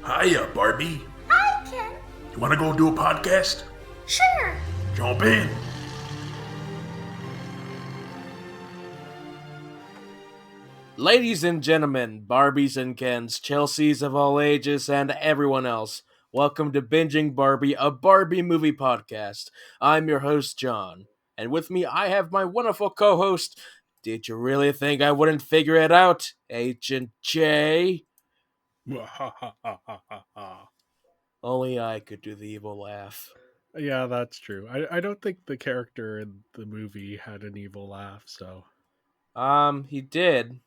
Hiya, Barbie. Hi, Ken. You want to go do a podcast? Sure. Jump in. Ladies and gentlemen, Barbies and Kens, Chelseas of all ages, and everyone else, welcome to Binging Barbie, a Barbie movie podcast. I'm your host, John, and with me I have my wonderful co-host. Did you really think I wouldn't figure it out, Agent J? Only I could do the evil laugh. Yeah, that's true. I don't think the character in the movie had an evil laugh, so He did.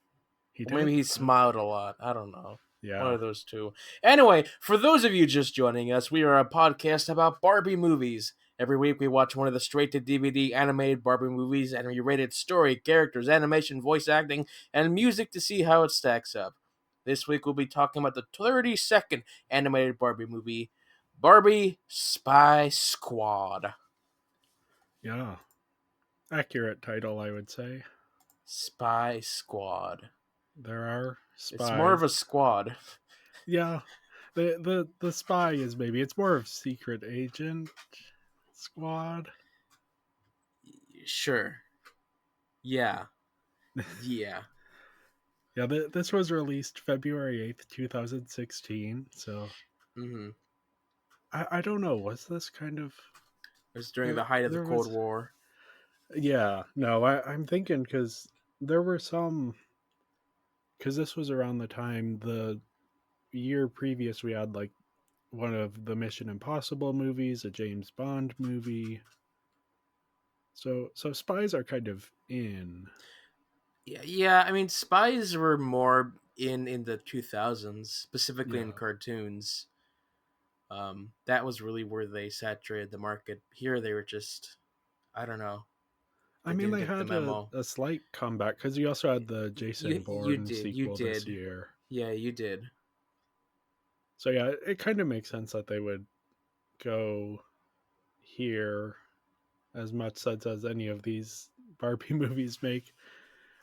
he Or maybe did. he smiled a lot. I don't know. One Yeah. of those two. Anyway, for those of you just joining us, we are a podcast about Barbie movies. Every week we watch one of the straight-to-DVD animated Barbie movies and we rate its story, characters, animation, voice acting, and music to see how it stacks up. This week we'll be talking about the 32nd animated Barbie movie, Barbie Spy Squad. Yeah. Accurate title, I would say. Spy Squad. There are spies. It's more of a squad. Yeah. The spy is maybe it's more of secret agent squad. Sure. Yeah. Yeah. Yeah, this was released February 8th, 2016, so Mm-hmm. I don't know, was this kind of It was during the height of the there Cold was- War. Yeah, no, I'm thinking because there were some because this was around the time the year previous we had like one of the Mission Impossible movies, a James Bond movie. So spies are kind of in. Yeah. I mean, spies were more in the 2000s, specifically in Yeah. cartoons. That was really where they saturated the market. Here, they were just, I don't know. I mean, didn't they get the had memo. a slight comeback because you also had the Jason You Bourne did, sequel this year. Yeah, you did. So yeah, it kind of makes sense that they would go here as much sense as any of these Barbie movies make.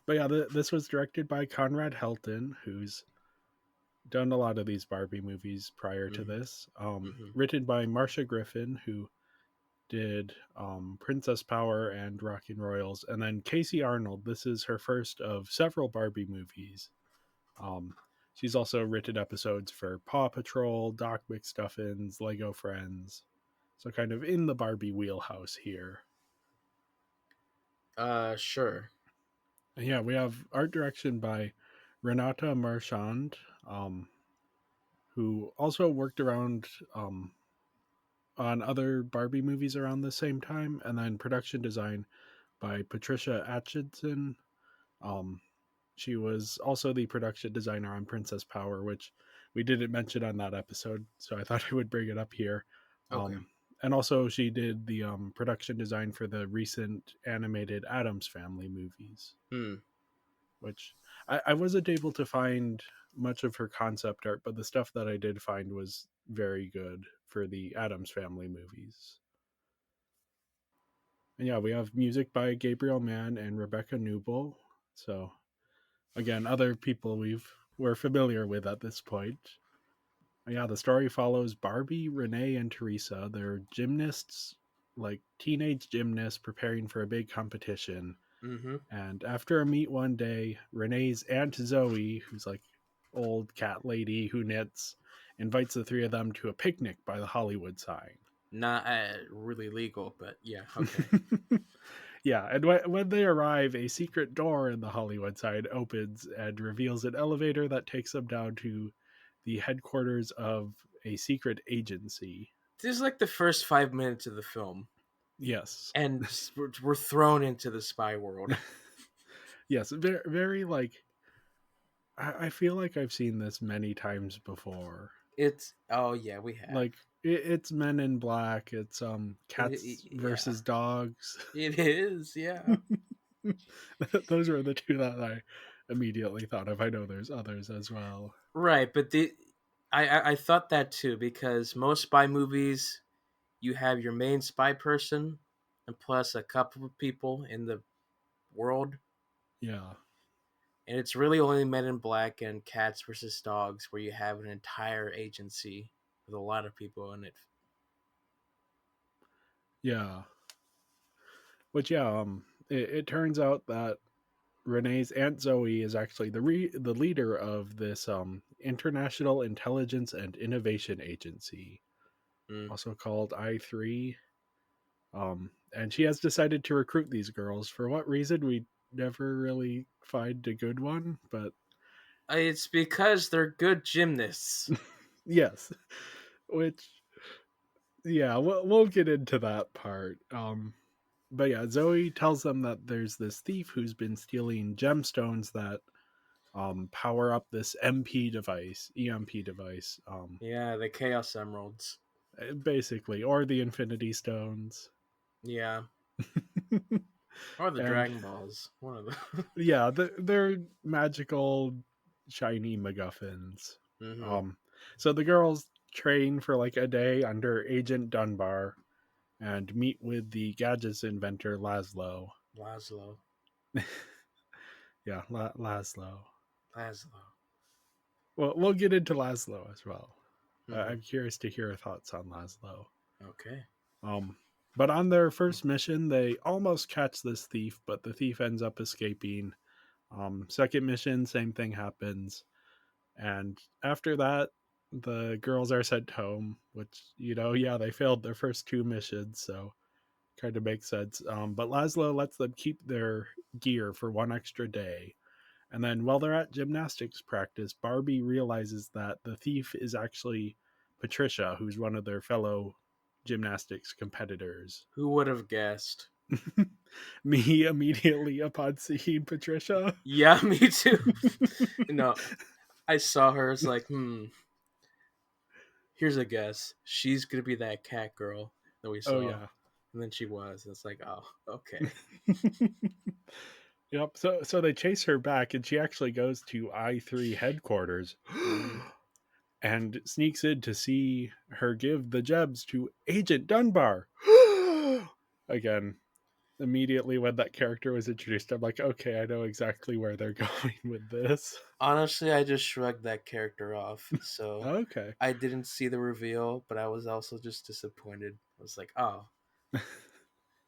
But yeah, this was directed by Conrad Helton, who's done a lot of these Barbie movies prior to this. Mhm. Written by Marcia Griffin, who did Princess Power and Rockin' Royals, and then Casey Arnold. This is her first of several Barbie movies. She's also written episodes for Paw Patrol, Doc McStuffins, Lego Friends. So kind of in the Barbie wheelhouse here. Sure. And yeah, we have art direction by Renata Marchand, who also worked around on other Barbie movies around the same time, and then production design by Patricia Atchison. Um, she was also the production designer on Princess Power, which we didn't mention on that episode, so I thought I would bring it up here. Okay. And also, she did the production design for the recent animated Addams Family movies, which I wasn't able to find much of her concept art, but the stuff that I did find was very good for the Addams Family movies. And yeah, we have music by Gabriel Mann and Rebecca Newell. So again, other people we're familiar with at this point. And yeah, the story follows Barbie, Renee, and Teresa. They're gymnasts, like teenage gymnasts preparing for a big competition. Mm-hmm. And after a meet one day, Renee's Aunt Zoe, who's like old cat lady who knits, invites the three of them to a picnic by the Hollywood sign. Not really legal, but yeah, okay. Yeah, and when they arrive, a secret door in the Hollywood side opens and reveals an elevator that takes them down to the headquarters of a secret agency. This is like the first 5 minutes of the film, Yes. and we're thrown into the spy world. Yes, very, very like. I feel like I've seen this many times before. Oh yeah, we have. Like it's Men in Black. It's cats Yeah. versus dogs. It is, yeah. Those were the two that I immediately thought of. I know there's others as well. Right, but I thought that too because most spy movies, you have your main spy person, and plus a couple of people in the world. Yeah. And it's really only Men in Black and Cats versus Dogs where you have an entire agency with a lot of people in it. Yeah. Which yeah, it turns out that Renee's Aunt Zoe is actually the leader of this International Intelligence and Innovation Agency, Mm. also called I3. And she has decided to recruit these girls. For what reason, we never really find a good one, but It's because they're good gymnasts. yes, which yeah, we'll get into that part. But yeah, Zoe tells them that there's this thief who's been stealing gemstones that power up this EMP device, Yeah, the Chaos Emeralds. basically, or the Infinity Stones. Yeah, or the And Dragon Balls. One of them. yeah, they're magical, shiny MacGuffins. Mm-hmm. Um, so the girls train for like a day under Agent Dunbar and meet with the gadgets inventor Laszlo. Laszlo. Yeah, Laszlo. Laszlo. Well, we'll get into Laszlo as well. Mm-hmm. I'm curious to hear your thoughts on Laszlo. Okay. Um, but on their first mission, they almost catch this thief, but the thief ends up escaping. Second mission, same thing happens. And after that, the girls are sent home, which, yeah, they failed their first two missions, so kind of makes sense. But Laszlo lets them keep their gear for one extra day. And then while they're at gymnastics practice, Barbie realizes that the thief is actually Patricia, who's one of their fellow gymnastics competitors. Who would have guessed? Me immediately upon seeing Patricia. Yeah, me too. No, I saw her. It's like, here's a guess. She's gonna be that cat girl that we Oh saw, yeah. and then she was. And it's like, oh, okay. Yep. So they chase her back, and she actually goes to I3 headquarters Mm-hmm. and sneaks in to see her give the gems to Agent Dunbar. Again, immediately when that character was introduced, I'm like, okay, I know exactly where they're going with this. Honestly, I just shrugged that character off. So Okay. I didn't see the reveal, but I was also just disappointed. I was like, oh,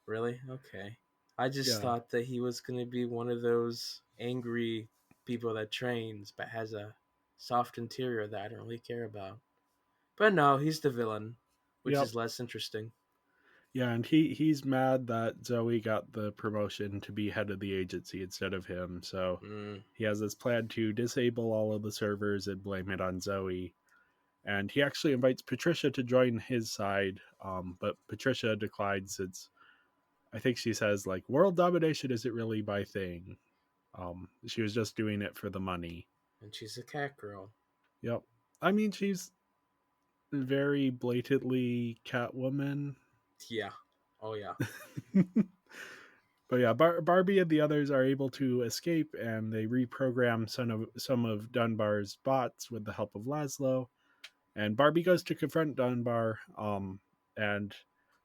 really? Okay. I just Yeah. thought that he was going to be one of those angry people that trains but has a soft interior that I don't really care about. But no, he's the villain, which Yep. is less interesting. Yeah, and he's mad that Zoe got the promotion to be head of the agency instead of him. So Mm. he has this plan to disable all of the servers and blame it on Zoe. And he actually invites Patricia to join his side, but Patricia declines since I think she says like world domination isn't really my thing. She was just doing it for the money. And she's a cat girl. Yep. I mean, she's very blatantly Catwoman. Yeah. Oh, yeah. But yeah, Barbie and the others are able to escape, and they reprogram some of Dunbar's bots with the help of Laszlo. And Barbie goes to confront Dunbar, and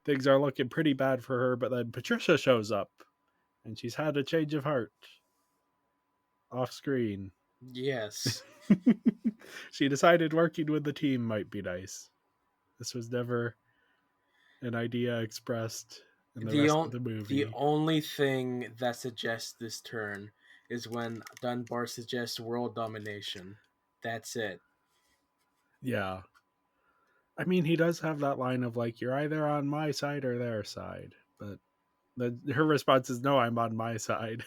things are looking pretty bad for her. But then Patricia shows up, and she's had a change of heart off screen. Yes. She decided working with the team might be nice. This was never an idea expressed in the The, rest of on- the the movie. only thing that suggests this turn is when Dunbar suggests world domination. That's it. Yeah. I mean, he does have that line of like, "You're either on my side or their side," but her response is, "No, I'm on my side."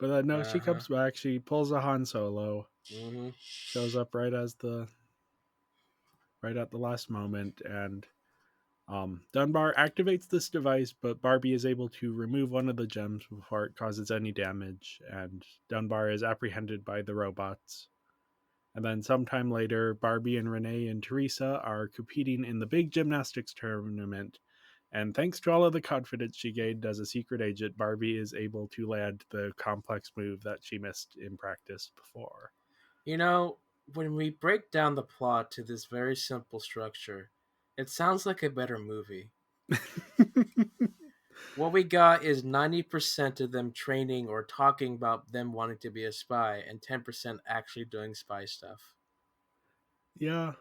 But then no, she Uh-huh. comes back. She pulls a Han Solo, Mm-hmm. shows up right at the last moment, and Dunbar activates this device, but Barbie is able to remove one of the gems before it causes any damage, and Dunbar is apprehended by the robots. And then sometime later, Barbie and Renee and Teresa are competing in the big gymnastics tournament. And thanks to all of the confidence she gained as a secret agent, Barbie is able to land the complex move that she missed in practice before. You know, when we break down the plot to this very simple structure, it sounds like a better movie. What we got is 90% of them training or talking about them wanting to be a spy, and 10% actually doing spy stuff. Yeah,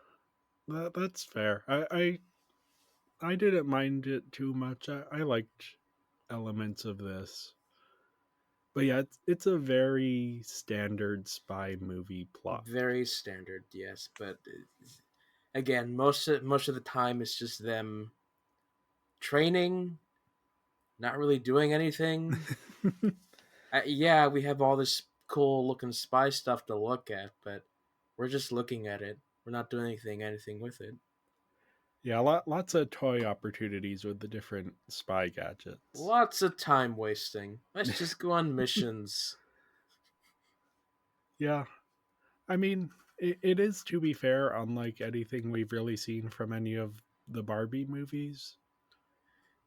that's fair. I didn't mind it too much. I liked elements of this. But yeah, it's a very standard spy movie plot. Very standard, yes, but again, most of the time it's just them training, not really doing anything. Yeah, we have all this cool looking spy stuff to look at, but we're just looking at it. We're not doing anything with it. Yeah, lots of toy opportunities with the different spy gadgets. Lots of time wasting. Let's just go on missions. Yeah, I mean, it is, to be fair, unlike anything we've really seen from any of the Barbie movies.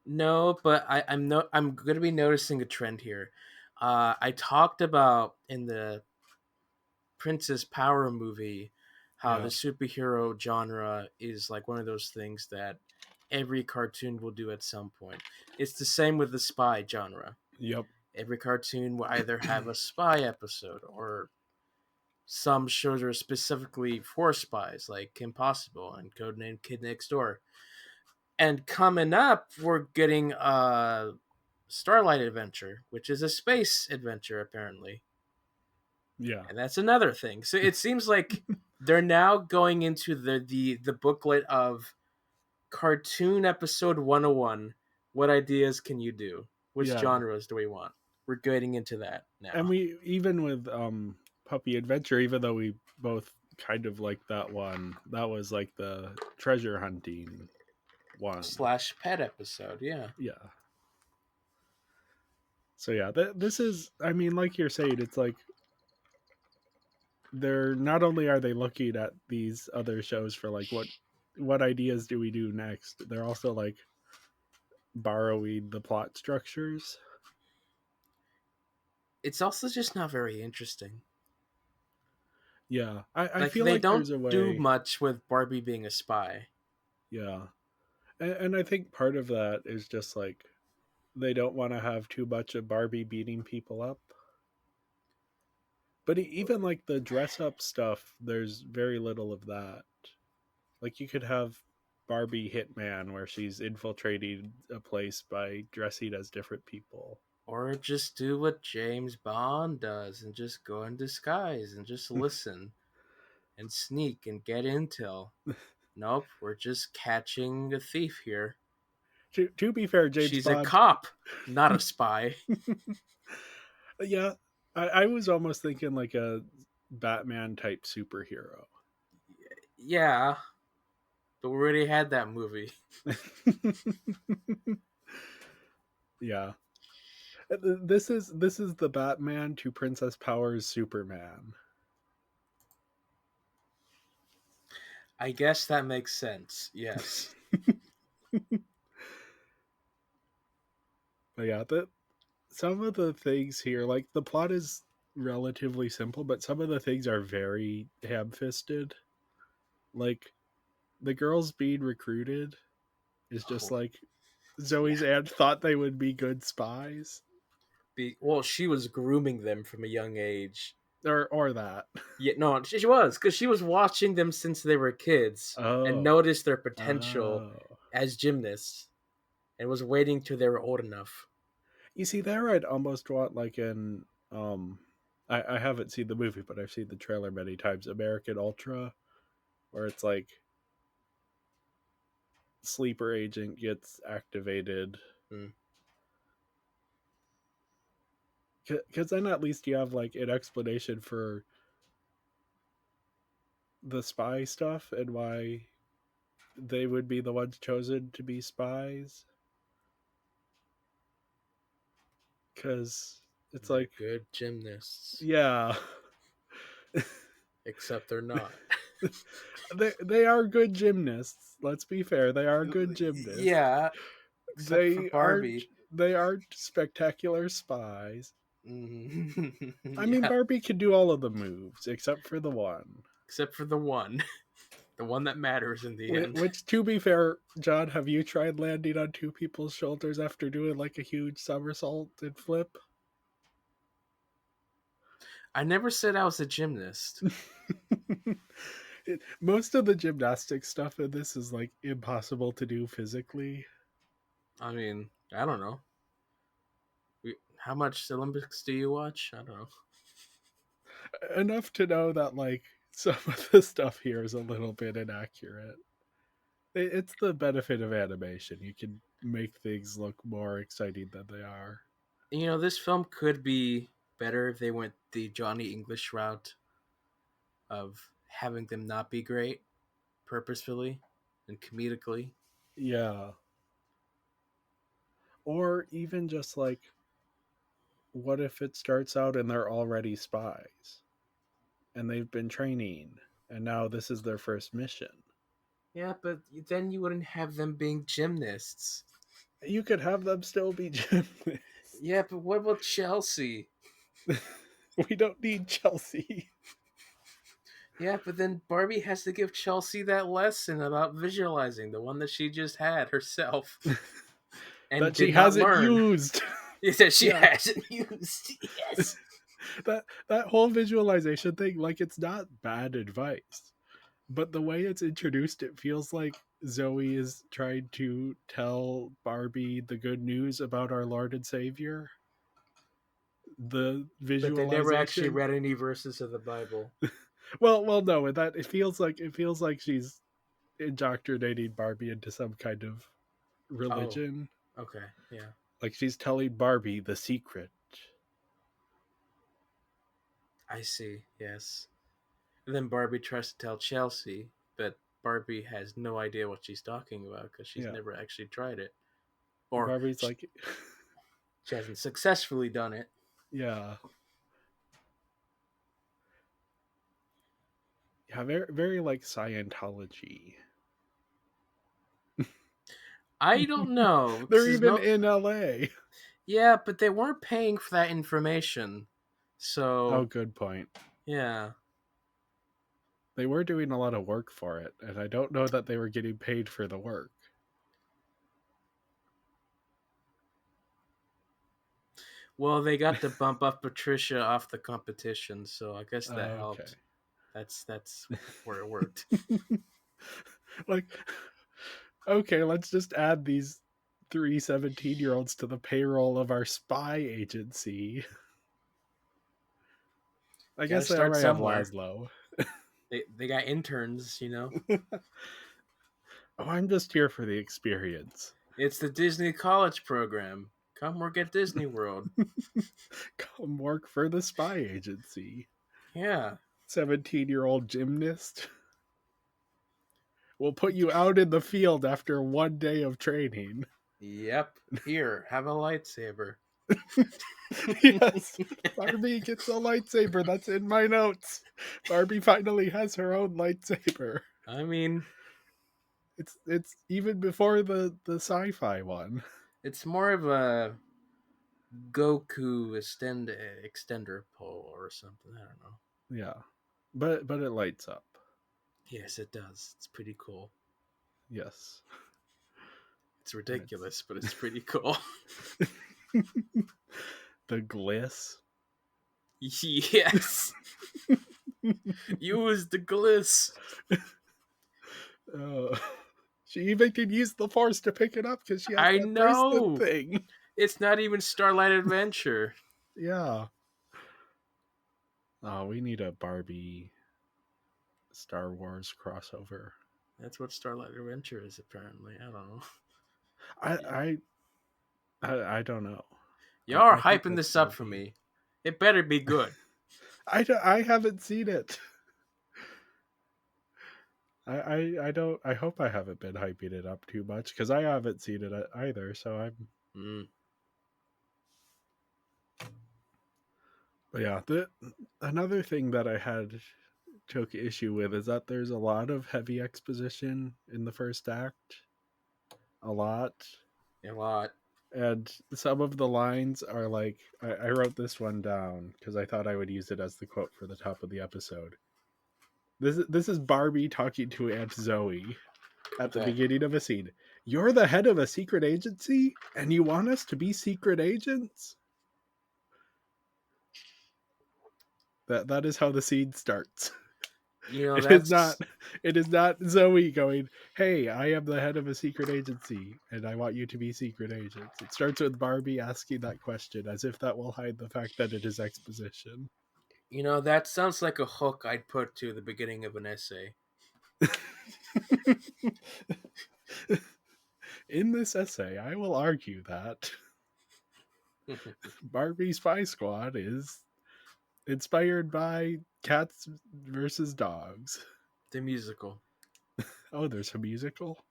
No, but I'm going to be noticing a trend here. I talked about in the Princess Power movie how the Yeah. superhero genre is like one of those things that every cartoon will do at some point. It's the same with the spy genre. Yep. Every cartoon will either have a spy episode or some shows are specifically for spies, like Kim Possible and Codename Kid Next Door. And coming up, we're getting a Starlight Adventure, which is a space adventure, apparently. Yeah. And that's another thing. So it seems like they're now going into the booklet of cartoon episode 101. What ideas can you do? Which Yeah. genres do we want? We're getting into that And now. we, even with Puppy Adventure, even though we both kind of like that one, that was like the treasure hunting one. Slash pet episode, yeah. Yeah. So yeah, this is, I mean, like you're saying, it's like they're not only are they looking at these other shows for like what ideas do we do next, they're also like borrowing the plot structures. It's also just not very interesting. Yeah, I Like feel they like don't there's a do way. much with Barbie being a spy. Yeah, and I think part of that is just like they don't want to have too much of Barbie beating people up. But even like the dress up stuff, there's very little of that. Like you could have Barbie Hitman where she's infiltrating a place by dressing as different people. Or just do what James Bond does and just go in disguise and just listen and sneak and get intel. Nope, we're just catching a thief here. To be fair, James She's a Bond. cop, not a spy. Yeah, I was almost thinking like a Batman type superhero. Yeah, but we already had that movie. Yeah, this is the Batman to Princess Power's Superman. I guess that makes sense. Yes. But yeah, some of the things here, like the plot is relatively simple, but some of the things are very ham-fisted. Like the girls being recruited is just Oh, like Zoe's yeah. aunt thought they would be good spies, Well, she was grooming them from a young age. or that. Yeah, no, she was because she was watching them since they were kids and Oh, noticed their potential oh. as gymnasts and was waiting till they were old enough. You see, there I'd almost want like an I haven't seen the movie, but I've seen the trailer many times. American Ultra, where it's like sleeper agent gets activated. Hmm. Because then at least you have like an explanation for the spy stuff and why they would be the ones chosen to be spies. Because it's They're like, good gymnasts, yeah, except they're not. they are good gymnasts. Let's be fair, they are good gymnasts. Yeah, except for They aren't Barbie. they aren't spectacular spies. I mean, Yeah, Barbie can do all of the moves except for the one. except for the one. The one that matters in the end. Which, to be fair, John, have you tried landing on two people's shoulders after doing like a huge somersault and flip? I never said I was a gymnast. Most of the gymnastics stuff in this is like impossible to do physically. I mean, I don't know. How much Olympics do you watch? I don't know. Enough to know that like some of the stuff here is a little bit inaccurate. It's the benefit of animation. You can make things look more exciting than they are. You know, this film could be better if they went the Johnny English route of having them not be great purposefully and comedically. Yeah. Or even just like, what if it starts out and they're already spies and they've been training and now this is their first mission? Yeah, but then you wouldn't have them being gymnasts. You could have them still be gymnasts. Yeah, but what about Chelsea? We don't need Chelsea. Yeah, but then Barbie has to give Chelsea that lesson about visualizing, the one that she just had herself and That did she not hasn't learn. used. That she Yeah. hasn't used. Yes. That whole visualization thing, like, it's not bad advice, but the way it's introduced, it feels like Zoe is trying to tell Barbie the good news about our Lord and Savior. The But they never actually visualization. read any verses of the Bible. Well, no. That it feels like she's indoctrinating Barbie into some kind of Oh, religion. okay, yeah. Like she's telling Barbie the secret. I see, yes. And then Barbie tries to tell Chelsea, but Barbie has no idea what she's talking about because she's Yeah. never actually tried it. Or Barbie's like, she hasn't successfully done it. yeah. Yeah, very, very like Scientology. I don't know. They're There's even no... in LA. Yeah, but they weren't paying for that information. Oh, So, good point. yeah. They were doing a lot of work for it, and I don't know that they were getting paid for the work. Well, they got to bump up Patricia off the competition, so I guess that Okay. helped. That's where it worked. Like, okay, let's just add these 3 17-year-olds to the payroll of our spy agency. I Gotta guess they start already have somewhere. Laszlo. They got interns, you know. Oh, I'm just here for the experience. It's the Disney College program. Come work at Disney World. Come work for the spy agency. Yeah. 17-year-old gymnast. We'll put you out in the field after 1 day of training. Yep. Here, have a lightsaber. Yes. Barbie gets a lightsaber. That's in my notes. Barbie finally has her own lightsaber. I mean, It's even before the sci-fi one. it's more of a Goku extender pole or something. I don't know. Yeah. But it lights up. Yes, it does. It's pretty cool. Yes. It's ridiculous, but it's pretty cool. The gliss. Yes. Use the gliss. She even can use the force to pick it up because she has I that know. bracelet thing. It's not even Starlight Adventure. Yeah. Oh, we need a Barbie Star Wars crossover. That's what Starlight Adventure is, apparently. I don't know. I don't know. Y'all are I think hyping that's this gonna up for be... me. It better be good. I haven't seen it. I don't. I hope I haven't been hyping it up too much because I haven't seen it either. So I'm. Mm. But yeah, another thing that I had took issue with is that there's a lot of heavy exposition in the first act. A lot. A lot. And some of the lines are like, I wrote this one down because I thought I would use it as the quote for the top of the episode. This is Barbie talking to Aunt Zoe at the Okay. beginning of a scene. You're the head of a secret agency, and you want us to be secret agents? That is how the scene starts. You know, It is that's not it is not Zoe going, "Hey, I am the head of a secret agency and I want you to be secret agents." It starts with Barbie asking that question as if that will hide the fact that it is exposition. that sounds like a hook I'd put to the beginning of an essay. In this essay, I will argue that Barbie Spy Squad is inspired by cats versus dogs. The musical. Oh, there's a musical?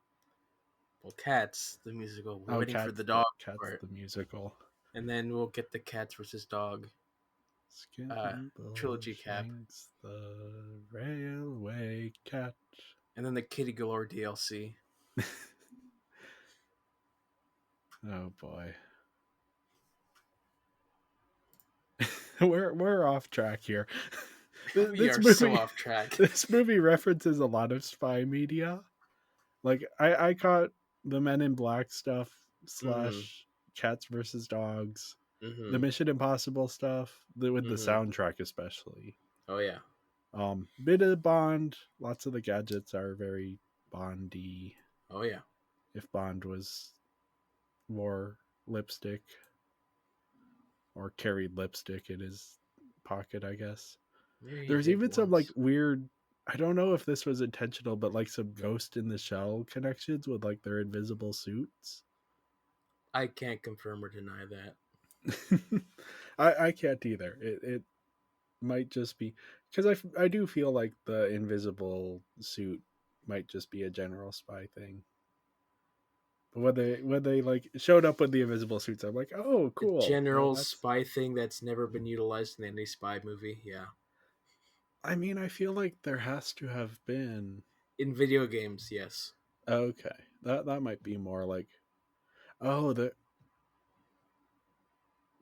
Well, Cats, the musical. We're Oh, waiting for the the dog Cats part, the musical. and then we'll get the Cats versus Dog trilogy Skimble cap, Shanks the railway cat. and then the Kitty Galore DLC. Oh boy. we're off track here. We This are so movie off track. this movie references a lot of spy media. Like I caught the Men in Black stuff Mm-hmm. / Cats versus Dogs, the Mm-hmm. Mission Impossible stuff, with the Mm-hmm. soundtrack especially. Oh yeah. Bit of Bond. Lots of the gadgets are very Bondy. Oh yeah. If Bond was wore lipstick or carried lipstick in his pocket, I guess. Yeah, he There's did even some like once. weird. I don't know if this was intentional, but like some Ghost in the Shell connections with like their invisible suits. I can't confirm or deny that. I can't either. It might just be because I do feel like the invisible suit might just be a general spy thing. But when they like showed up with the invisible suits, I'm like, oh, A cool. general That's. spy thing that's never been utilized in any spy movie. Yeah. I mean, I feel like there has to have been. In video games, yes. Okay, that might be more like. Oh, the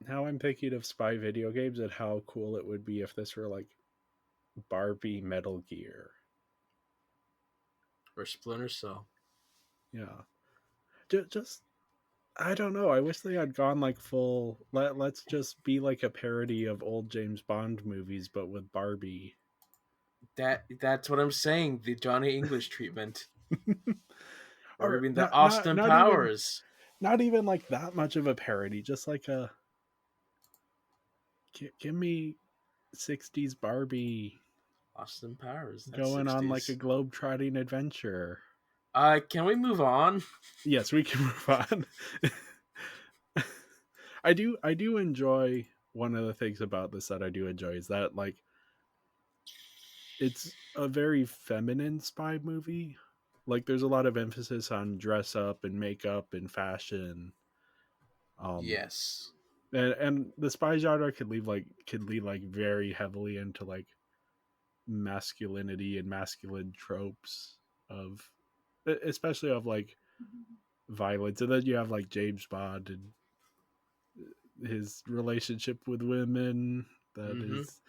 now I'm thinking of spy video games and how cool it would be if this were like Barbie Metal Gear. Or Splinter Cell. Yeah, just I don't know. I wish they had gone like full. Let's just be like a parody of old James Bond movies, but with Barbie. That's what I'm saying. The Johnny English treatment. Or Or even the not not Austin not even Powers. not even like that much of a parody. Just like a give me 60s Barbie Austin Powers. That's going on like a 60s. globe trotting adventure. Can we move on? Yes, we can move on. I do enjoy one of the things about this that I do enjoy is that like it's a very feminine spy movie. Like there's a lot of emphasis on dress up and makeup and fashion. Um Yes. and the spy genre could lead like very heavily into like masculinity and masculine tropes of especially of like violence. And then you have like James Bond and his relationship with women that Mm-hmm. is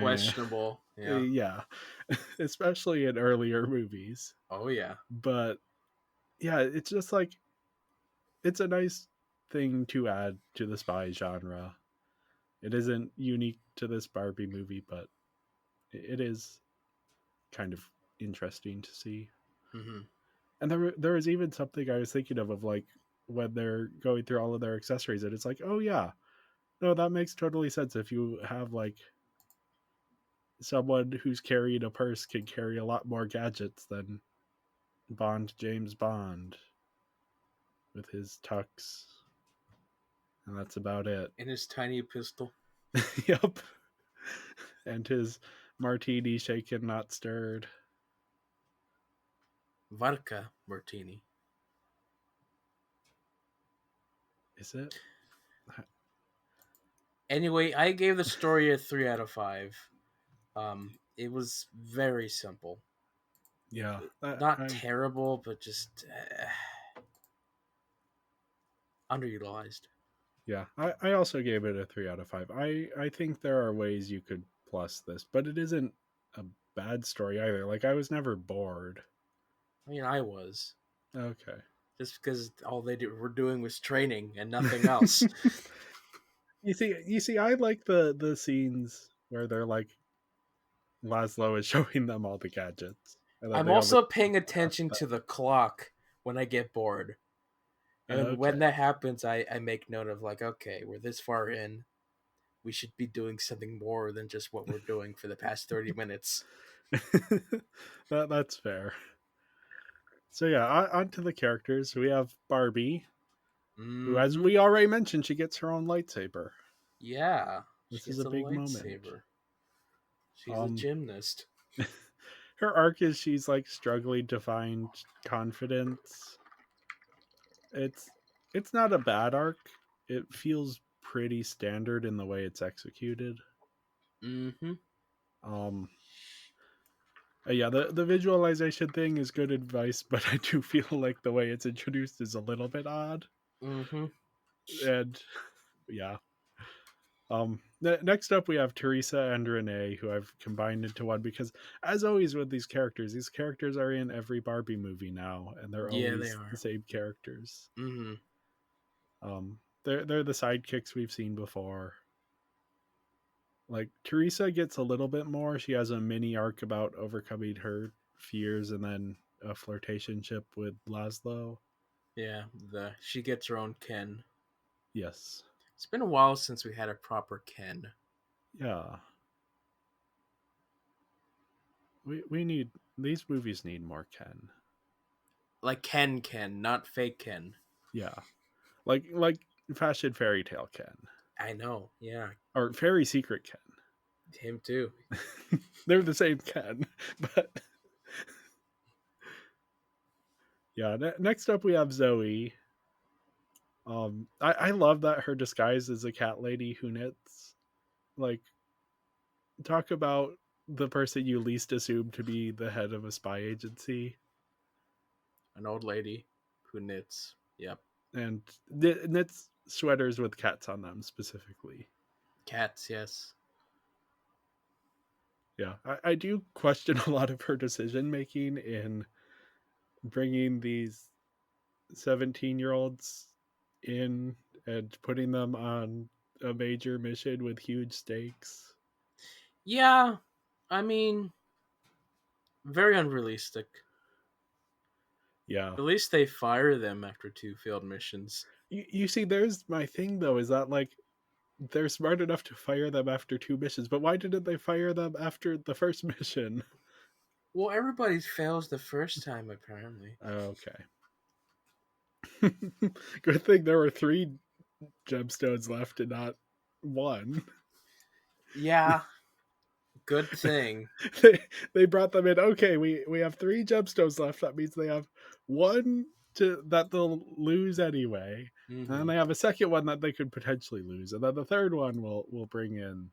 Questionable. Yeah. yeah, especially in earlier movies. Oh yeah. But yeah, it's just like it's a nice thing to add to the spy genre. It isn't unique to this Barbie movie, but it is kind of interesting to see. Mm-hmm. And there was even something I was thinking of like when they're going through all of their accessories, and it's like, oh yeah, no, that makes totally sense. If you have like someone who's carrying a purse can carry a lot more gadgets than James Bond with his tux, and that's about it. And his tiny pistol. Yep, and his martini shaken, not stirred. Vodka martini. Is it? Anyway, I gave the story a 3 out of 5. It was very simple. Yeah, Not terrible, but just underutilized. yeah. I also gave it a 3 out of 5. I think there are ways you could plus this, but it isn't a bad story either. Like, I was never bored. I mean, I was. Okay. Just because all were doing was training and nothing else. You see, I like the scenes where they're like Laszlo is showing them all the gadgets, and then I'm they over. also paying attention to the clock when I get bored. And Okay. when that happens, I make note of like, okay, we're this far in. We should be doing something more than just what we're doing for the past 30 minutes. That's fair. So yeah, on to the characters. We have Barbie, who, as Mm-hmm. we already mentioned, she gets her own lightsaber. Yeah. She This is gets a a big moment. lightsaber. She's a Um, gymnast. her arc is she's like struggling to find confidence. It's it's not a bad arc. It feels pretty standard in the way it's executed. Mm-hmm. Um, yeah, the visualization thing is good advice, but I do feel like the way it's introduced is a little bit odd. Mm-hmm. And yeah. Next up we have Teresa and Renee, who I've combined into one because, as always with these characters are in every Barbie movie now, and they're Yeah, they always the are. same characters. Mm-hmm. They're the sidekicks we've seen before. Like, Teresa gets a little bit more. She has a mini arc about overcoming her fears and then a flirtationship with Laszlo. Yeah, she gets her own Ken. Yes. It's been a while since we had a proper Ken. Yeah. We need these movies need more Ken. Like Ken, not fake Ken. Yeah. Like Fashion Fairy Tale Ken. I know. Yeah, Or Fairy Secret him too. Ken. They're the same Ken, but yeah. Next up, we have Zoe. I love that her disguise is a cat lady who knits. Like, talk about the person you least assume to be the head of a spy agency, An old lady who knits. Yep. and knits sweaters with cats on them specifically. Cats, yes. Yeah, I do question a lot of her decision making in bringing these 17-year-olds in and putting them on a major mission with huge stakes. Yeah, I mean, very unrealistic. Yeah. At least they fire them after 2 failed missions. You see, there's my thing though, is that like they're smart enough to fire them after 2 missions, but why didn't they fire them after the first mission? Well, everybody fails the first time, apparently. Okay. Good thing there were 3 gemstones left and not 1. Yeah, good thing. they brought them in. Okay, we have 3 gemstones left. That means they have 1 that they'll lose anyway, and then Mm-hmm. they have a second one that they could potentially lose, and then the third one will bring in.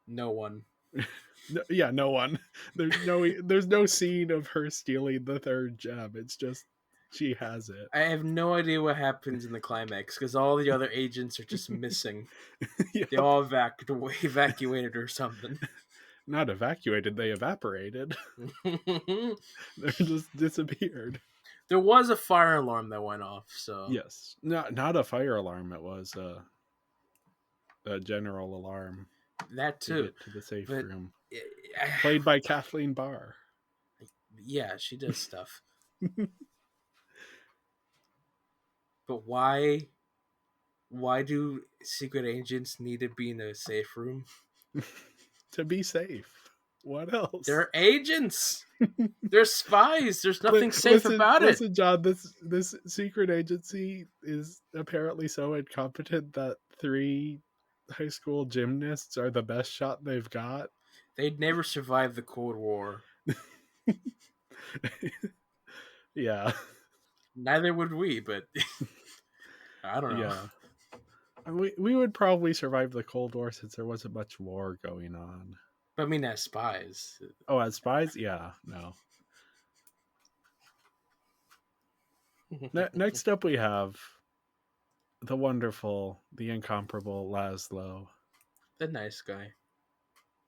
No one. No one. There's no scene of her stealing the 3rd gem. It's just she has it. I have no idea what happens in the climax because all the other agents are just missing. Yep. They all evacuated or something. Not evacuated, they evaporated. They're just disappeared. There was a fire alarm that went off, so Yes. Not a fire alarm, it was a general alarm that to too. get to the safe But room. Played by Kathleen Barr. yeah, she does stuff. But why do secret agents need to be in a safe room? To be safe. What else? They're agents. They're spies. There's nothing safe about it. Listen, John, this secret agency is apparently so incompetent that 3 high school gymnasts are the best shot they've got. They'd never survive the Cold War. Yeah. Neither would we, but I don't know. Yeah. We would probably survive the Cold War since there wasn't much war going on. But I mean, as spies. Oh, as spies? Yeah, no. Next up, we have the wonderful, the incomparable Laszlo. The nice guy.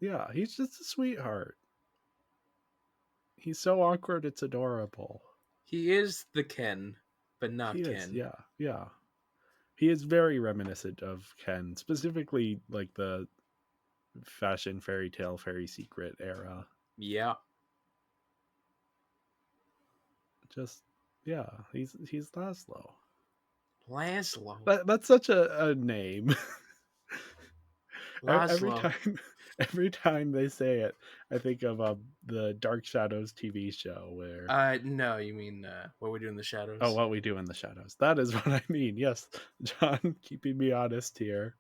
Yeah, he's just a sweetheart. He's so awkward, it's adorable. He is the Ken, but He not is, Ken. yeah, yeah. He is very reminiscent of Ken, specifically like the fashion fairy tale, fairy secret era. Yeah. Just yeah, he's Laszlo. Laszlo. That's such a name. every Laszlo. time every time they say it, I think of the Dark Shadows TV show where No, you mean What We Do in the oh, Shadows? What We Do in the Shadows. That is what I mean. Yes, John, keeping me honest here.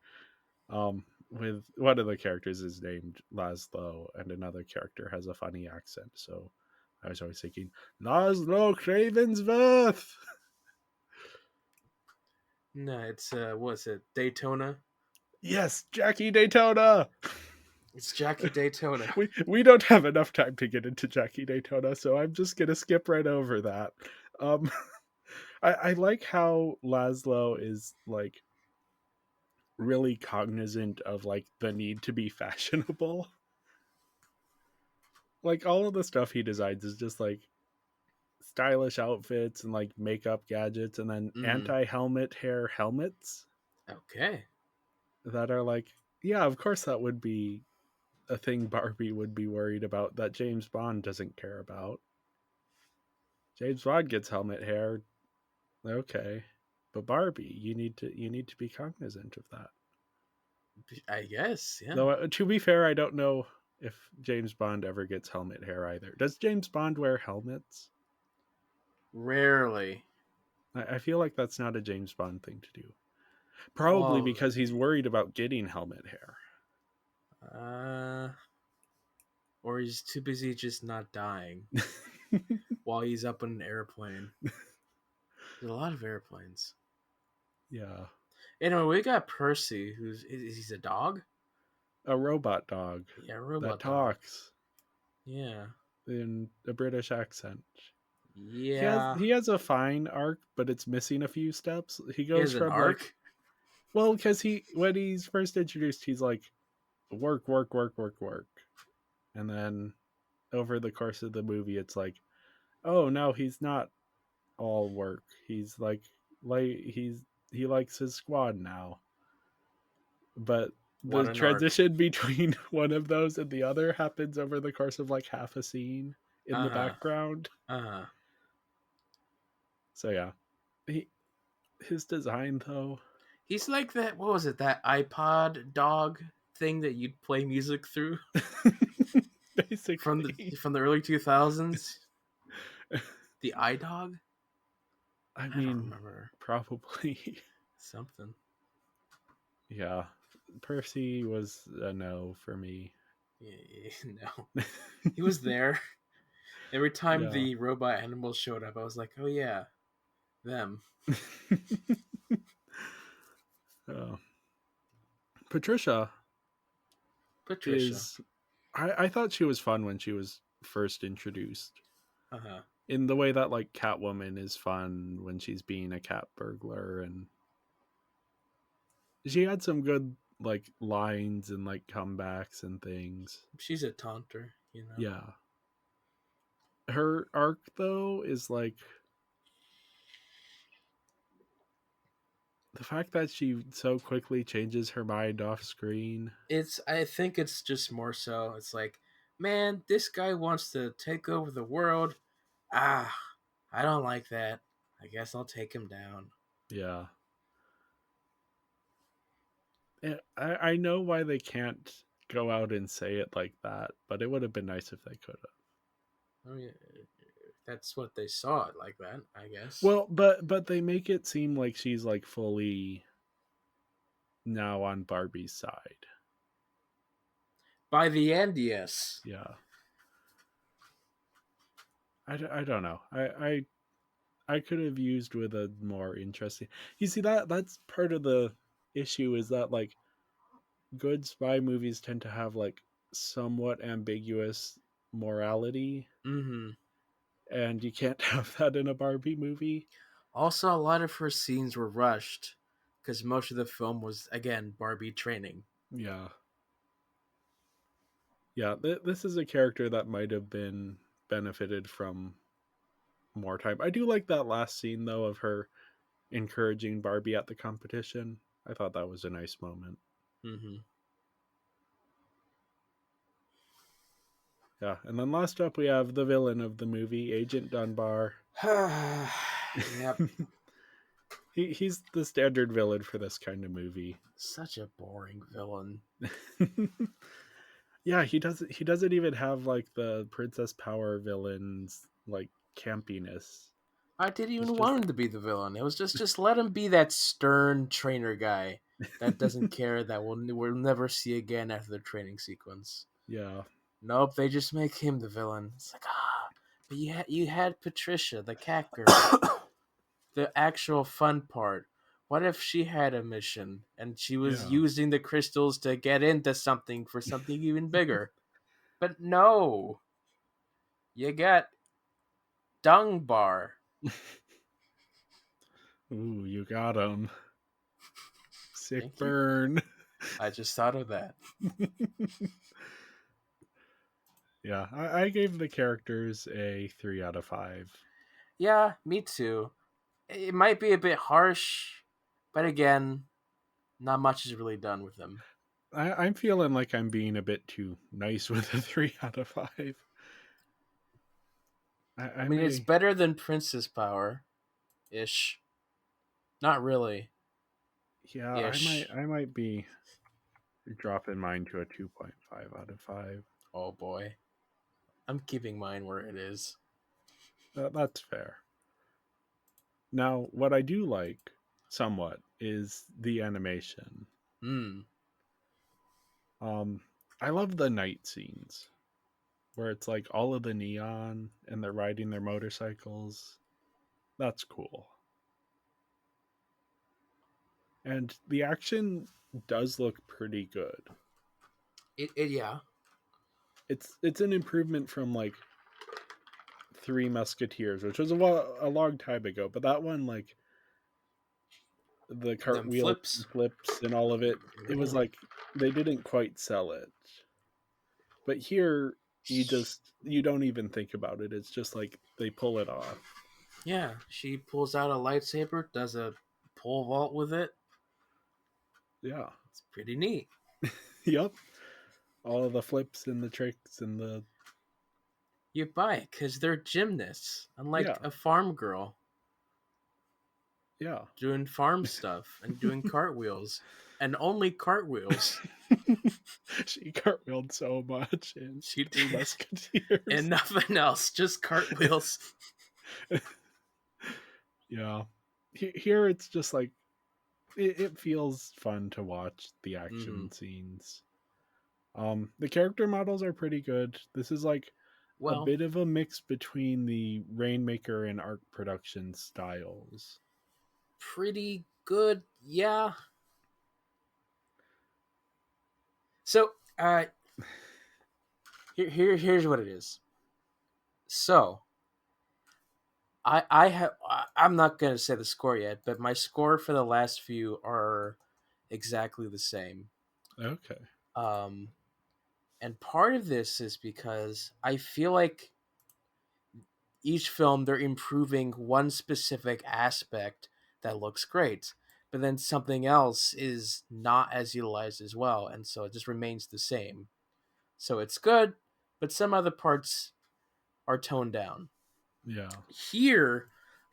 With one of the characters is named Laszlo, and another character has a funny accent. So I was always thinking Laszlo Cravensworth. No, it's what's it? Daytona. Yes, Jackie Daytona. It's Jackie Daytona. We don't have enough time to get into Jackie Daytona, so I'm just gonna skip right over that. Um, I like how Laszlo is like really cognizant of like the need to be fashionable. Like all of the stuff he designs is just like stylish outfits and like makeup gadgets, and then Mm. anti-helmet hair helmets Okay. that are like, yeah, of course that would be a thing Barbie would be worried about that James Bond doesn't care about. James Bond gets helmet hair, okay, but Barbie, you need to be cognizant of that. I guess, yeah. Though to be fair, I don't know if James Bond ever gets helmet hair either. Does James Bond wear helmets? Rarely. I feel like that's not a James Bond thing to do. Probably Well, because he's worried about getting helmet hair. uh, or he's too busy just not dying while he's up in an airplane. There's a lot of airplanes. Yeah. Anyway, we got Percy, who's he's a dog? A robot dog Yeah, a that robot dog. talks Yeah. in a British accent. He has Yeah. he has a fine arc, but it's missing a few steps. He He goes has an from like, arc? well, because he when he's first introduced, he's like work, work, work, work, work, and then over the course of the movie, it's like, oh no, he's not all work. He's he likes his squad now. But What the an arc. transition between one of those and the other happens over the course of like half a scene in the Uh-huh. background. Uh-huh. So yeah, he his design though. He's like that, what was it, that iPod dog thing that you'd play music through from the Basically, from the early 2000s? The iDog? I I don't mean, remember. probably. Something. Yeah, Percy was a no for me. Yeah, no. He was there. Every time Yeah. the robot animals showed up, I was like, oh yeah, them. uh, Patricia Patricia. is. I thought she was fun when she was first introduced. Uh-huh. In the way that like Catwoman is fun when she's being a cat burglar, and she had some good like lines and like comebacks and things. She's a taunter, you know. Yeah. Her arc though is like the fact that she so quickly changes her mind off screen. I think it's just more so it's like, man, this guy wants to take over the world. Ah, I don't like that. I guess I'll take him down. Yeah. I know why they can't go out and say it like that, but it would have been nice if they could have. I mean, that's what they saw it like that, I guess. Well, but they make it seem like she's like fully now on Barbie's side. By the end, yes. Yeah. I don't know. I could have used with a more interesting. You see that's part of the issue is that like good spy movies tend to have like somewhat ambiguous morality, Mm-hmm. and you can't have that in a Barbie movie. Also, a lot of her scenes were rushed because most of the film was, again, Barbie training. Yeah. Yeah, this is a character that might have been benefited from more time. I do like that last scene though of her encouraging Barbie at the competition. I thought that was a nice moment. Mm-hmm. Yeah, and then last up we have the villain of the movie, Agent Dunbar. Yep. He's the standard villain for this kind of movie. Such a boring villain. Yeah, he doesn't even have like the Princess Power villains like campiness. I didn't It's even just want him to be the villain. It was just let him be that stern trainer guy that doesn't care that we'll never see again after the training sequence. yeah. Nope, they just make him the villain. It's like but you had Patricia, the cat girl, the actual fun part. What if she had a mission and she was Yeah. using the crystals to get into something for something even bigger? But no, you got Dung Bar. Ooh, you got him. Sick Thank you. burn. I just thought of that. Yeah, I gave the characters a 3 out of 5. Yeah, me too. It might be a bit harsh, but again, not much is really done with them. I'm feeling like I'm being a bit too nice with a 3 out of 5. I I mean, it's may, better than Princess Power, ish. Not really, yeah, ish. I might be dropping mine to a 2.5 out of 5. Oh boy, I'm keeping mine where it is. That's fair. Now, what I do like somewhat is the animation. Hmm. Um, I love the night scenes where it's like all of the neon and they're riding their motorcycles. That's cool. And the action does look pretty good. It yeah. It's an improvement from like Three Musketeers, which was a long time ago, but that one like the Them cartwheel flips. flips and all of it, it was Yeah. like they didn't quite sell it. But here you don't even think about it. It's just like they pull it off. Yeah, she pulls out a lightsaber, does a pole vault with it. Yeah. It's pretty neat. Yep. All of the flips and the tricks and the You buy it because they're gymnasts, yeah. unlike a farm girl Yeah. doing farm stuff and doing cartwheels, and only cartwheels. She cartwheeled so much in She Three did, and Musketeers. nothing else, just cartwheels. Yeah. Here it's just like it feels fun to watch the Mm-hmm. action scenes. The character models are pretty good. This is like a Well, bit of a mix between the Rainmaker and Arc production styles. pretty good, yeah. So, here's what it is. So, I'm not gonna say the score yet, but my score for the last few are exactly the same. Okay. Um, and part of this is because I feel like each film they're improving one specific aspect that looks great, but then something else is not as utilized as well, and so it just remains the same. So it's good, but some other parts are toned down. Yeah. Here,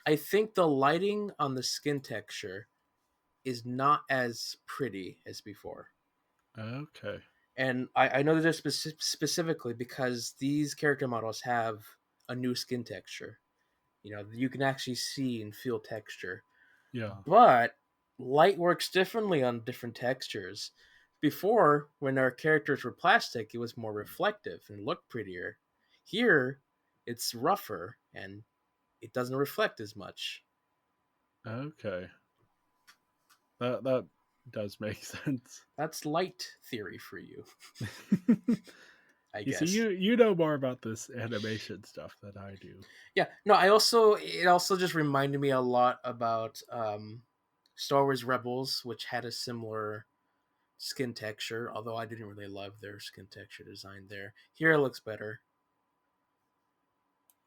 I think the lighting on the skin texture is not as pretty as before. Okay. And I know this specifically because these character models have a new skin texture. You know, you can actually see and feel texture. Yeah. But light works differently on different textures. Before, when our characters were plastic, it was more reflective and looked prettier. Here, it's rougher and it doesn't reflect as much. Okay. That does make sense. That's light theory for you, I You see, guess. you know more about this animation stuff than I do. Yeah, no, it also just reminded me a lot about Star Wars Rebels, which had a similar skin texture, although I didn't really love their skin texture design there. Here it looks better.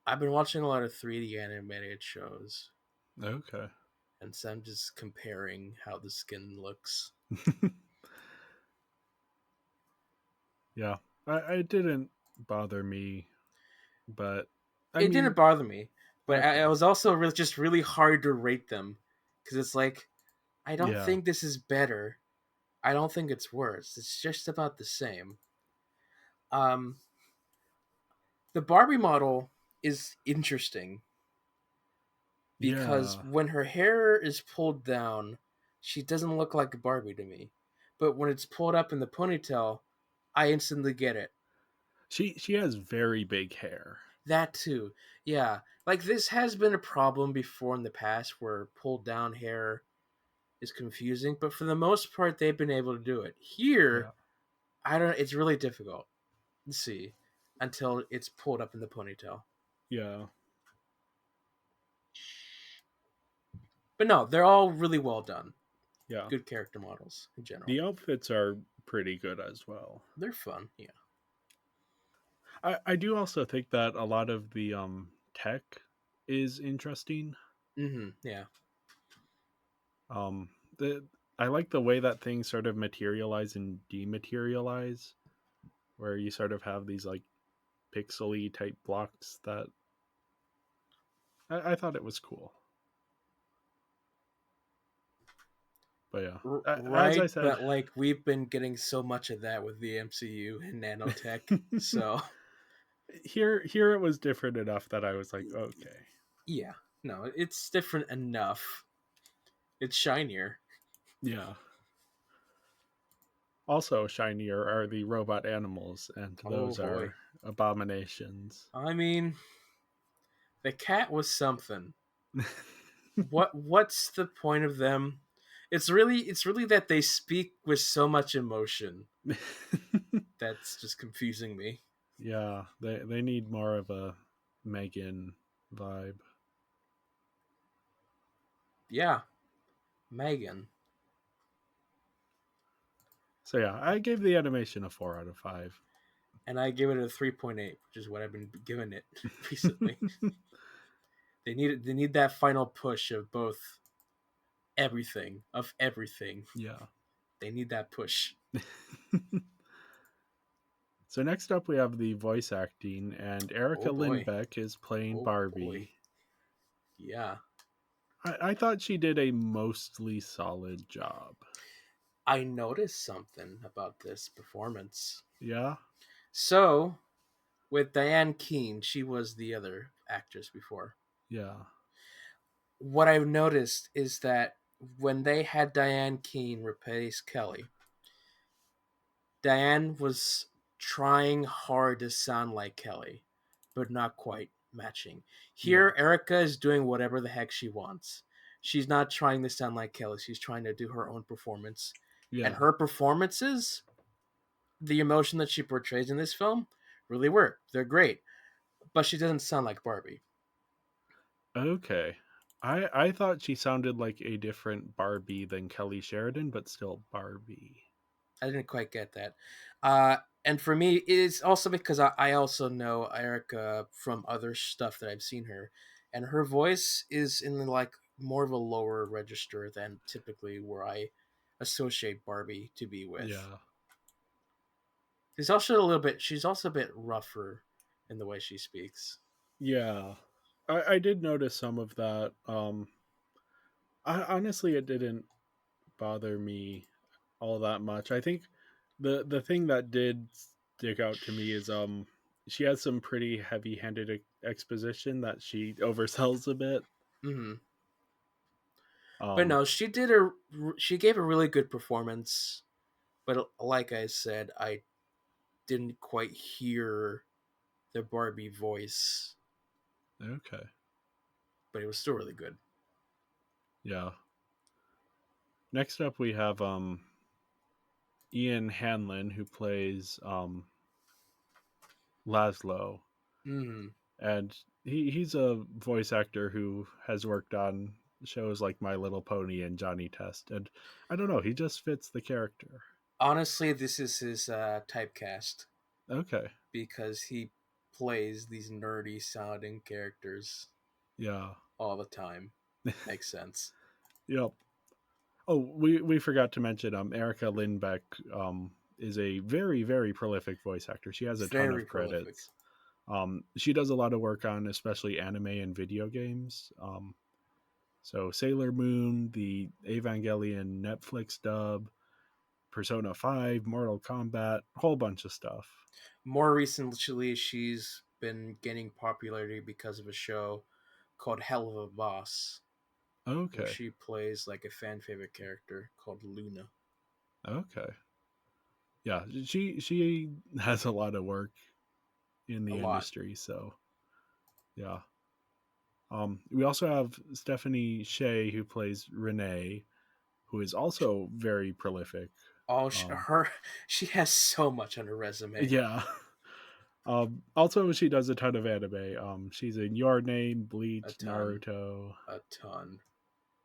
I've been watching a lot of 3D animated shows, Okay. and so I'm just comparing how the skin looks. Yeah. It didn't bother me, but I It didn't mean, bother me, but okay. I was also just really hard to rate them because it's like I don't Yeah. think this is better. I don't think it's worse. It's just about the same. Um, the Barbie model is interesting because Yeah. when her hair is pulled down, she doesn't look like a Barbie to me. But when it's pulled up in the ponytail, I instantly get it. She has very big hair. That too. Yeah. Like this has been a problem before in the past where pulled down hair is confusing, but for the most part they've been able to do it. Here, Yeah. I don't it's really difficult to see until it's pulled up in the ponytail. Yeah. But no, they're all really well done. Yeah. Good character models in general. The outfits are pretty good as well. They're fun, yeah. I do also think that a lot of the tech is interesting. Yeah. Um the I like the way that things sort of materialize and dematerialize, where you sort of have these like pixely type blocks that I thought it was cool. But yeah, as I Right, said, but like we've been getting so much of that with the MCU and nanotech. So, here it was different enough that I was like, okay, yeah. No, it's different enough. It's shinier. yeah. Also shinier are the robot animals, and Oh those boy. are abominations. I mean, the cat was something. What's the point of them? It's really that they speak with so much emotion that's just confusing me. Yeah, they need more of a Megan vibe. Yeah, Megan. So yeah, I gave the animation a 4 out of 5. And I give it a 3.8, which is what I've been giving it recently. They need that final push of both everything. Yeah. They need that push. So next up we have the voice acting, and Erica Oh boy. Lindbeck is playing Oh boy. Barbie. Yeah. I thought she did a mostly solid job. I noticed something about this performance. Yeah? So, with Diane Keane, she was the other actress before. Yeah. What I've noticed is that when they had Diane Keane replace Kelly, Diane was trying hard to sound like Kelly, but not quite matching. Yeah. Here, Erica is doing whatever the heck she wants. She's not trying to sound like Kelly. She's trying to do her own performance. And Yeah. her performances, the emotion that she portrays in this film, really work. They're great. But she doesn't sound like Barbie. Okay. I thought she sounded like a different Barbie than Kelly Sheridan, but still Barbie. I didn't quite get that. And for me, it's also because I also know Erica from other stuff that I've seen her, and her voice is in like more of a lower register than typically where I associate Barbie to be with. Yeah. She's also a bit rougher in the way she speaks. Yeah. I did notice some of that. Honestly, it didn't bother me all that much. I think the thing that did stick out to me is she has some pretty heavy-handed exposition that she oversells a bit. Hmm. But Um no, she gave a really good performance. But like I said, I didn't quite hear the Barbie voice, okay. but it was still really good. Yeah. Next up we have Ian Hanlon, who plays Laszlo, Mm. and he's a voice actor who has worked on shows like My Little Pony and Johnny Test, and I don't know, he just fits the character. Honestly, this is his typecast Okay. because he plays these nerdy sounding characters Yeah. all the time. Makes sense. Yep. Oh, we forgot to mention Erica Lindbeck is a very very prolific voice actor. She has a ton Very of prolific. credits. She does a lot of work on especially anime and video games. So Sailor Moon, the Evangelion Netflix dub, Persona 5, Mortal Kombat, a whole bunch of stuff. More recently, she's been gaining popularity because of a show called Hell of a Boss, where Okay. she plays like a fan favorite character called Luna. Okay. Yeah, she has a lot of work in A the lot. industry, so yeah. We also have Stephanie Shea who plays Renee, who is also very prolific. All Um, she has so much on her resume. yeah. Also, she does a ton of anime. She's in Your Name, A Bleach, ton. Naruto. A ton.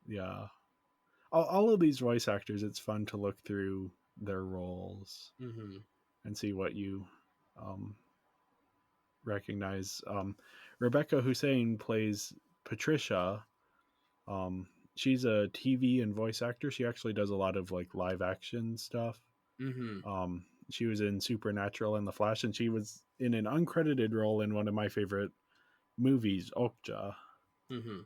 Yeah, all of these voice actors. It's fun to look through their roles Mm-hmm. and see what you um, recognize. Rebecca Hussein plays Patricia. Um, she's a TV and voice actor. She actually does a lot of like live action stuff. Mm-hmm. She was in Supernatural and The Flash, and she was in an uncredited role in one of my favorite movies, Okja. Mm-hmm.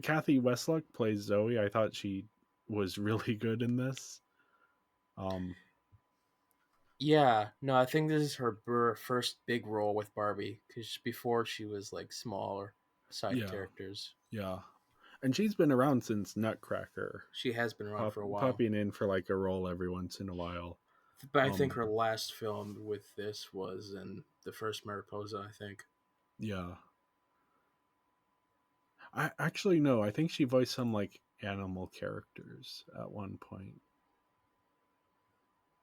Kathy Westluck plays Zoe. I thought she was really good in this. Um, Yeah, no, I think this is her first big role with Barbie because before she was like smaller side yeah, characters. yeah, and she's been around since Nutcracker, She has been around for a while, popping in for like a role every once in a while. but I think Um, her last film with this was in the first Mariposa. I think. yeah, I actually no. I think she voiced some like animal characters at one point,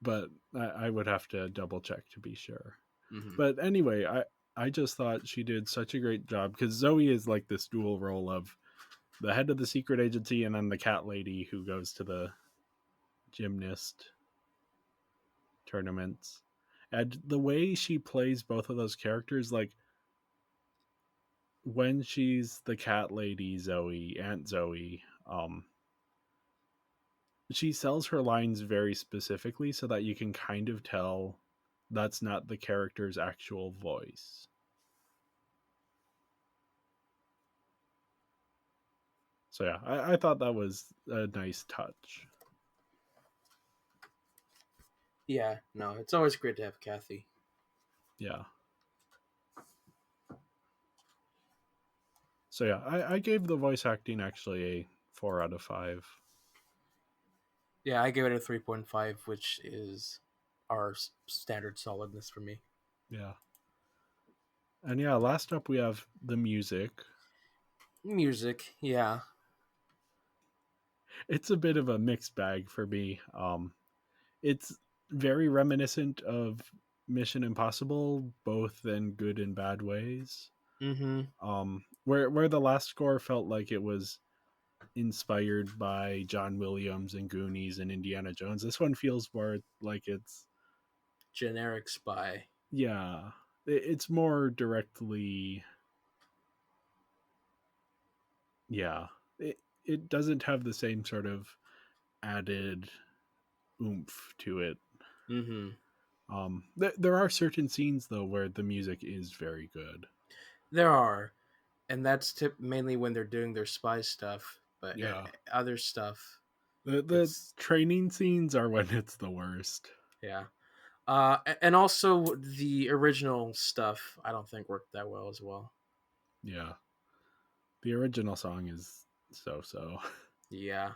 but I would have to double check to be sure. Mm-hmm. But anyway, I just thought she did such a great job because Zoe is like this dual role of the head of the secret agency and then the cat lady who goes to the gymnast tournaments. And the way she plays both of those characters, like when she's the cat lady Zoe, Aunt Zoe, she sells her lines very specifically so that you can kind of tell that's not the character's actual voice. So yeah, I thought that was a nice touch. Yeah, no, it's always great to have Kathy. Yeah. So yeah, I gave the voice acting actually a 4 out of 5. Yeah, I give it a 3.5, which is our standard solidness for me. Yeah. And yeah, last up we have the music. Music, yeah. It's a bit of a mixed bag for me. It's very reminiscent of Mission Impossible, both in good and bad ways. Mm-hmm. Where the last score felt like it was inspired by John Williams and Goonies and Indiana Jones, this one feels more like it's Generic spy. yeah, it's more directly yeah. It doesn't have the same sort of added oomph to it. Mm-hmm. There are certain scenes though where the music is very good. There are, and that's mainly when they're doing their spy stuff. But Yeah, other stuff, the it's training scenes are when it's the worst. yeah. And also the original stuff, I don't think worked that well as well. Yeah, the original song is so so. Yeah,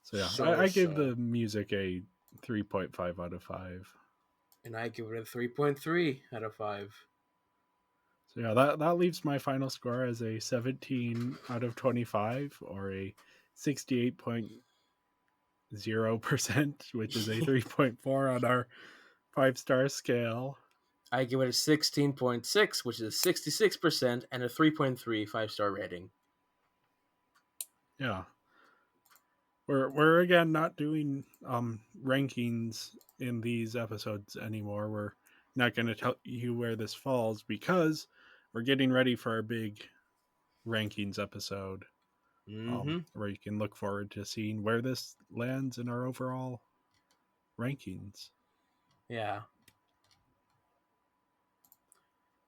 So yeah, so I gave so. the music a 3.5 out of 5. And I give it a 3.3 out of 5. So yeah, that leaves my final score as a 17 out of 25 or a 68.0%, which is a 3.4 on our 5-star scale. I give it a 16.6, which is 66%, and a 3.3 5-star rating. Yeah. We're again not doing rankings in these episodes anymore. We're not going to tell you where this falls because we're getting ready for our big rankings episode, Mm-hmm. where you can look forward to seeing where this lands in our overall rankings. Yeah.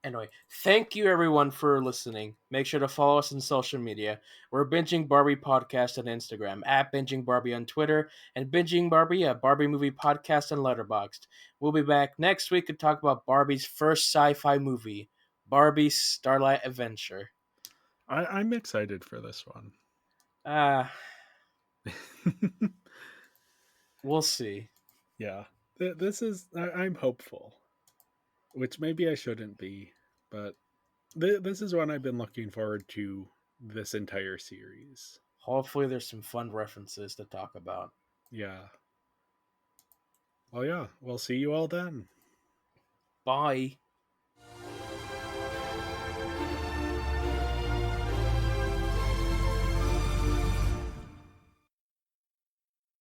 Anyway, thank you everyone for listening. Make sure to follow us on social media. We're Binging Barbie Podcast on Instagram, at Binging Barbie on Twitter, and Binging Barbie, a Barbie movie podcast on Letterboxd. We'll be back next week to talk about Barbie's first sci-fi movie, Barbie's Starlight Adventure. I'm excited for this one. Ah, we'll see. Yeah, this is I'm hopeful, which maybe I shouldn't be, but this is one I've been looking forward to this entire series. Hopefully there's some fun references to talk about. Yeah. Well, yeah, we'll see you all then. Bye.